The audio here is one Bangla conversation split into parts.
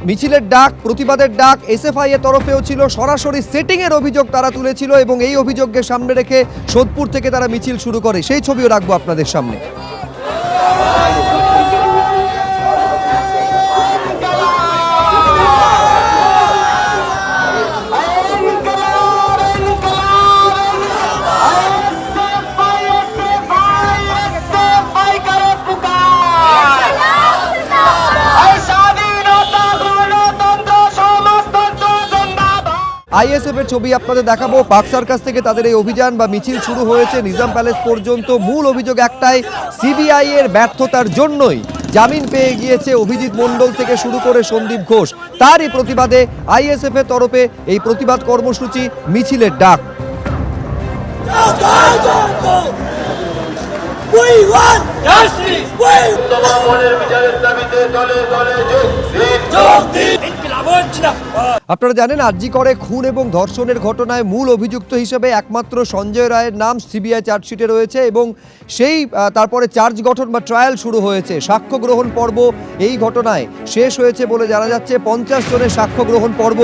মিছিলের ডাক, প্রতিবাদের ডাক এসএফআই এর তরফেও ছিল, সরাসরি সেটিং এর অভিযোগ তারা তুলেছিল এবং এই অভিযোগকে সামনে রেখে সোদপুর থেকে তারা মিছিল শুরু করে। সেই ছবিও রাখবো আপনাদের সামনে। আইএসএফ এর ছবি আপনাদের দেখাবো। পার্ক সার্কাস থেকে তাদের এই অভিযান বা মিছিল শুরু হয়েছে নিজাম প্যালেস পর্যন্ত। মূল অভিযোগ একটাই, সিবিআই এর ব্যর্থতার জন্যই জামিন পেয়ে গিয়েছে অভিজিৎ মণ্ডল থেকে শুরু করে সন্দীপ ঘোষ। তারই প্রতিবাদে আইএসএফ এর তরফে এই প্রতিবাদ কর্মসূচি, মিছিলের ডাক। আপনারা জানেন আরজি করে খুন এবং ধর্ষণের ঘটনায় মূল অভিযুক্ত হিসেবে একমাত্র সঞ্জয় রায়ের নাম সিবিআই চার্জশিটে রয়েছে এবং সেই তারপরে চার্জ গঠন বা ট্রায়াল শুরু হয়েছে। সাক্ষ্য গ্রহণ পর্ব এই ঘটনায় শেষ হয়েছে বলে জানা যাচ্ছে। 50 জনের সাক্ষ্য গ্রহণ পর্ব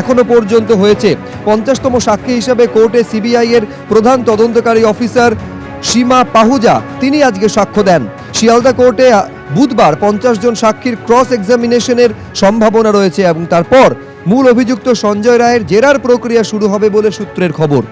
এখনো পর্যন্ত হয়েছে। 50তম সাক্ষী হিসেবে কোর্টে সিবিআই এর প্রধান তদন্তকারী অফিসার সীমা পাহুজা তিনি আজকে সাক্ষ্য দেন। শিয়ালদা কোর্টে বুধবার 50 জন সাক্ষীর ক্রস এক্সামিনেশনের সম্ভাবনা রয়েছে এবং তারপর মূল অভিযুক্ত সঞ্জয় রায়ের জেরার প্রক্রিয়া শুরু হবে বলে সূত্রের খবর।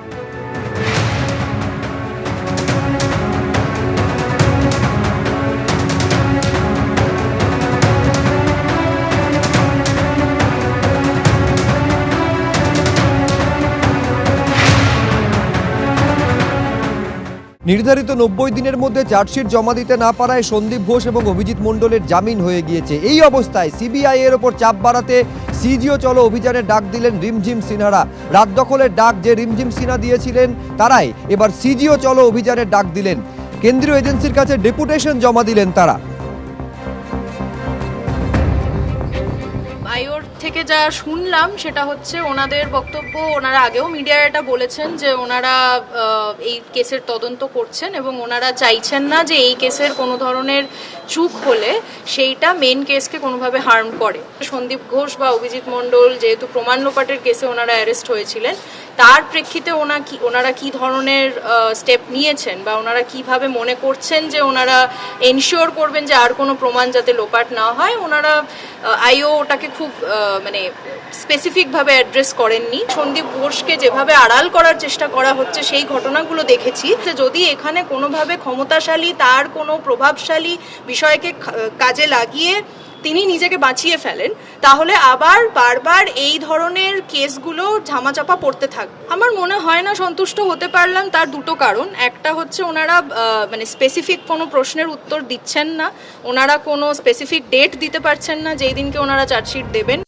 নির্ধারিত 90 দিনের মধ্যে চার্জশিট জমা দিতে না পারায় সন্দীপ ঘোষ এবং অভিজিৎ মণ্ডলের জামিন হয়ে গিয়েছে। এই অবস্থায় সিবিআই এর ওপর চাপ বাড়াতে সিজিও চলো অভিযানের ডাক দিলেন রিমঝিম সিনহারা। রাত দখলের ডাক যে রিমঝিম সিনহা দিয়েছিলেন, তারাই এবার সিজিও চলো অভিযানের ডাক দিলেন। কেন্দ্রীয় এজেন্সির কাছে ডেপুটেশন জমা দিলেন তারা। আইওর থেকে যা শুনলাম সেটা হচ্ছে ওনাদের বক্তব্য, ওনারা আগেও মিডিয়ায় এটা বলেছেন যে ওনারা এই কেসের তদন্ত করছেন এবং ওনারা চাইছেন না যে এই কেসের কোনো ধরনের চুক হলে সেইটা মেন কেসকে কোনোভাবে হার্ম করে। সন্দীপ ঘোষ বা অভিজিৎ মণ্ডল যেহেতু প্রমাণ লোপাটের কেসে ওনারা অ্যারেস্ট হয়েছিলেন, তার প্রেক্ষিতে ওনারা কি ধরনের স্টেপ নিয়েছেন বা ওনারা কিভাবে মনে করছেন যে ওনারা এনশিওর করবেন যে আর কোনো প্রমাণ যাতে লোপাট না হয়, ওনারা আইও ওটাকে খুব মানে স্পেসিফিকভাবে অ্যাড্রেস করেননি। সন্দীপ ঘোষকে যেভাবে আড়াল করার চেষ্টা করা হচ্ছে সেই ঘটনাগুলো দেখেছি যে যদি এখানে কোনোভাবে ক্ষমতাশালী, তার কোনো প্রভাবশালী বিষয়কে কাজে লাগিয়ে তিনি নিজেকে বাঁচিয়ে ফেলেন, তাহলে আবার বারবার এই ধরনের কেসগুলো ঝামাচাপা পড়তে থাকবে। আমার মনে হয় না সন্তুষ্ট হতে পারলাম। তার দুটো কারণ। একটা হচ্ছে ওনারা মানে স্পেসিফিক কোনো প্রশ্নের উত্তর দিচ্ছেন না, ওনারা কোনো স্পেসিফিক ডেট দিতে পারছেন না যেই দিনকে ওনারা চার্জশিট দেবেন।